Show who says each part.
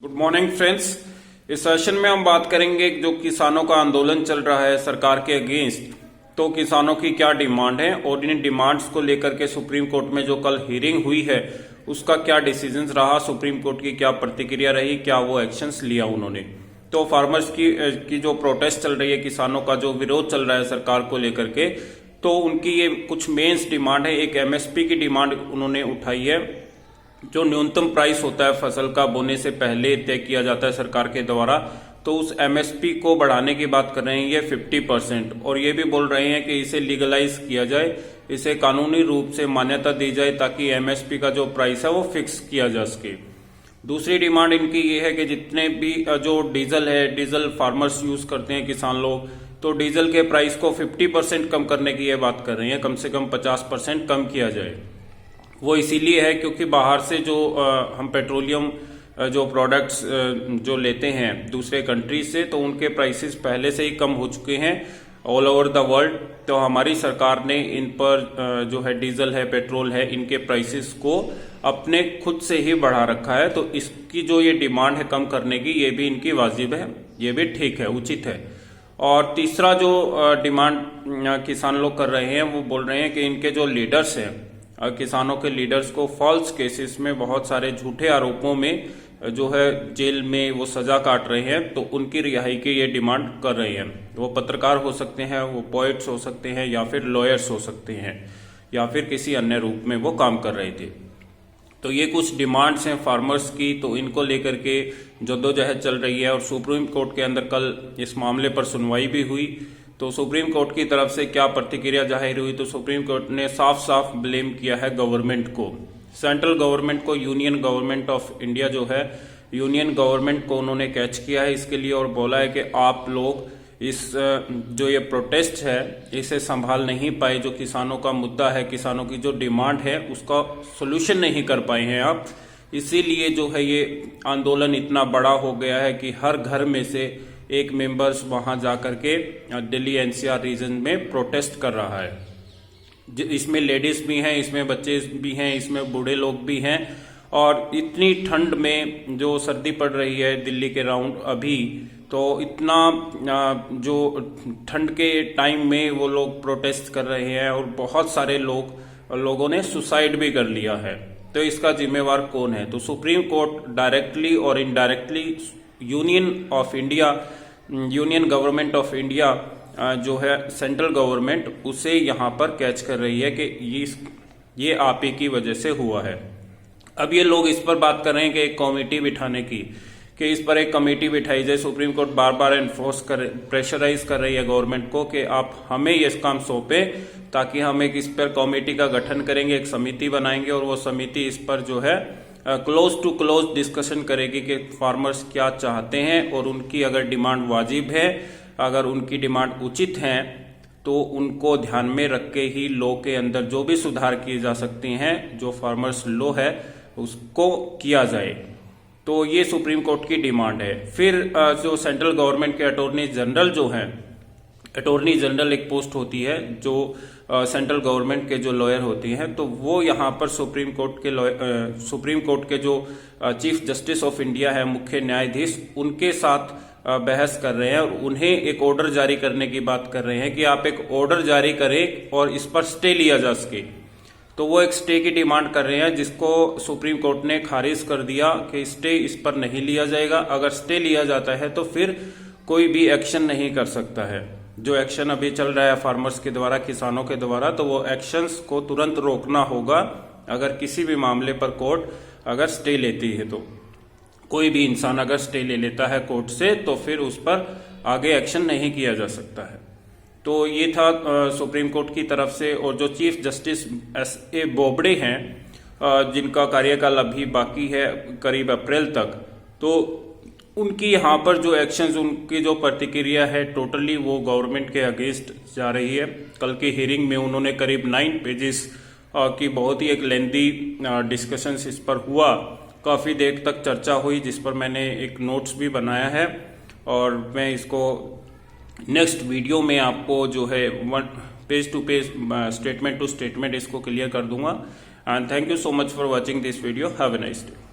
Speaker 1: Good morning friends. इस session में हम बात करेंगे जो किसानों का आंदोलन चल रहा है सरकार के अगेंस्ट, तो किसानों की क्या डिमांड है और इन डिमांड्स को लेकर के सुप्रीम कोर्ट में जो कल हियरिंग हुई है उसका क्या डिसीजंस रहा, सुप्रीम कोर्ट की क्या प्रतिक्रिया रही, क्या वो एक्शंस लिया उन्होंने। तो फार्मर्स की जो प्रोटेस्ट चल रही है, किसानों का जो विरोध चल रहा है सरकार को लेकर के, तो उनकी ये कुछ मेन्स डिमांड है। एक एमएसपी की डिमांड उन्होंने उठाई है, जो न्यूनतम प्राइस होता है फसल का बोने से पहले तय किया जाता है सरकार के द्वारा, तो उस एमएसपी को बढ़ाने की बात कर रहे हैं ये 50%, और ये भी बोल रहे हैं कि इसे लीगलाइज किया जाए, इसे कानूनी रूप से मान्यता दी जाए ताकि एमएसपी का जो प्राइस है वो फिक्स किया जा सके। दूसरी डिमांड इनकी ये है कि जितने भी जो डीजल है, डीजल फार्मर्स यूज करते हैं किसान लोग, तो डीजल के प्राइस को 50% कम करने की ये बात कर रहे हैं, कम से कम 50% कम किया जाए। वो इसीलिए है क्योंकि बाहर से जो हम पेट्रोलियम जो प्रोडक्ट्स जो लेते हैं दूसरे कंट्रीज से, तो उनके प्राइसेस पहले से ही कम हो चुके हैं ऑल ओवर द वर्ल्ड। तो हमारी सरकार ने इन पर जो है डीजल है, पेट्रोल है, इनके प्राइसेस को अपने खुद से ही बढ़ा रखा है। तो इसकी जो ये डिमांड है कम करने की, ये भी इनकी वाजिब है, ये भी ठीक है, उचित है। और तीसरा जो डिमांड किसान लोग कर रहे हैं, वो बोल रहे हैं कि इनके जो लीडर्स हैं, किसानों के लीडर्स को फॉल्स केसेस में, बहुत सारे झूठे आरोपों में जो है जेल में वो सजा काट रहे हैं, तो उनकी रिहाई की ये डिमांड कर रहे हैं। वो पत्रकार हो सकते हैं, वो पोएट्स हो सकते हैं, या फिर लॉयर्स हो सकते हैं, या फिर किसी अन्य रूप में वो काम कर रहे थे। तो ये कुछ डिमांड्स हैं फार्मर्स की, तो इनको लेकर के जद्दोजहद चल रही है। और सुप्रीम कोर्ट के अंदर कल इस मामले पर सुनवाई भी हुई। तो सुप्रीम कोर्ट की तरफ से क्या प्रतिक्रिया जाहिर हुई, तो सुप्रीम कोर्ट ने साफ साफ ब्लेम किया है गवर्नमेंट को, सेंट्रल गवर्नमेंट को, यूनियन गवर्नमेंट ऑफ इंडिया जो है, यूनियन गवर्नमेंट को उन्होंने कैच किया है इसके लिए, और बोला है कि आप लोग इस जो ये प्रोटेस्ट है इसे संभाल नहीं पाए, जो किसानों का मुद्दा है, किसानों की जो डिमांड है उसका सोल्यूशन नहीं कर पाए हैं आप, इसीलिए जो है ये आंदोलन इतना बड़ा हो गया है कि हर घर में से एक मेंबर्स वहां जाकर के दिल्ली एनसीआर रीजन में प्रोटेस्ट कर रहा है। इसमें लेडीज भी हैं, इसमें बच्चे भी हैं, इसमें बूढ़े लोग भी हैं। और इतनी ठंड में जो सर्दी पड़ रही है दिल्ली के राउंड अभी, तो इतना जो ठंड के टाइम में वो लोग प्रोटेस्ट कर रहे हैं, और बहुत सारे लोगों ने सुसाइड भी कर लिया है। तो इसका जिम्मेवार कौन है? तो सुप्रीम कोर्ट डायरेक्टली और indirectly union government of India जो है सेंट्रल गवर्नमेंट, उसे यहां पर कैच कर रही है कि ये आप ही की वजह से हुआ है। अब ये लोग इस पर बात कर रहे हैं कि एक कमेटी बिठाने की, कि इस पर एक कमेटी बिठाई जाए। सुप्रीम कोर्ट बार बार प्रेशराइज कर रही है गवर्नमेंट को कि आप हमें ये काम सौंपे, ताकि हम एक इस पर कमेटी का गठन करेंगे, एक समिति बनाएंगे, और वो समिति इस पर जो है क्लोज टू क्लोज डिस्कशन करेगी कि फार्मर्स क्या चाहते हैं, और उनकी अगर डिमांड वाजिब है, अगर उनकी डिमांड उचित है, तो उनको ध्यान में रख के ही लॉ के अंदर जो भी सुधार किए जा सकते हैं, जो फार्मर्स लॉ है उसको किया जाए। तो ये सुप्रीम कोर्ट की डिमांड है। फिर जो सेंट्रल गवर्नमेंट के अटॉर्नी जनरल जो हैं, अटॉर्नी जनरल एक पोस्ट होती है जो सेंट्रल गवर्नमेंट के जो लॉयर होती हैं, तो वो यहाँ पर सुप्रीम कोर्ट के जो चीफ जस्टिस ऑफ इंडिया है, मुख्य न्यायाधीश, उनके साथ बहस कर रहे हैं, और उन्हें एक ऑर्डर जारी करने की बात कर रहे हैं कि आप एक ऑर्डर जारी करें और इस पर स्टे लिया जा सके। तो वो एक स्टे की डिमांड कर रहे हैं, जिसको सुप्रीम कोर्ट ने खारिज कर दिया कि स्टे इस पर नहीं लिया जाएगा। अगर स्टे लिया जाता है तो फिर कोई भी एक्शन नहीं कर सकता है। जो एक्शन अभी चल रहा है फार्मर्स के द्वारा, किसानों के द्वारा, तो वो एक्शंस को तुरंत रोकना होगा। अगर किसी भी मामले पर कोर्ट अगर स्टे लेती है, तो कोई भी इंसान अगर स्टे ले लेता है कोर्ट से, तो फिर उस पर आगे एक्शन नहीं किया जा सकता है। तो ये था सुप्रीम कोर्ट की तरफ से। और जो चीफ जस्टिस S.A. बोबडे हैं, जिनका कार्यकाल अभी बाकी है करीब अप्रैल तक, तो उनकी यहाँ पर जो एक्शंस, उनकी जो प्रतिक्रिया है, टोटली वो गवर्नमेंट के अगेंस्ट जा रही है। कल की हियरिंग में उन्होंने करीब 9 पेजेस की बहुत ही एक लेंथी डिस्कशंस इस पर हुआ, काफ़ी देर तक चर्चा हुई, जिस पर मैंने एक नोट्स भी बनाया है, और मैं इसको नेक्स्ट वीडियो में आपको जो है page to page, statement to statement इसको क्लियर कर दूंगा। And thank you so much for watching this video. Have a nice day.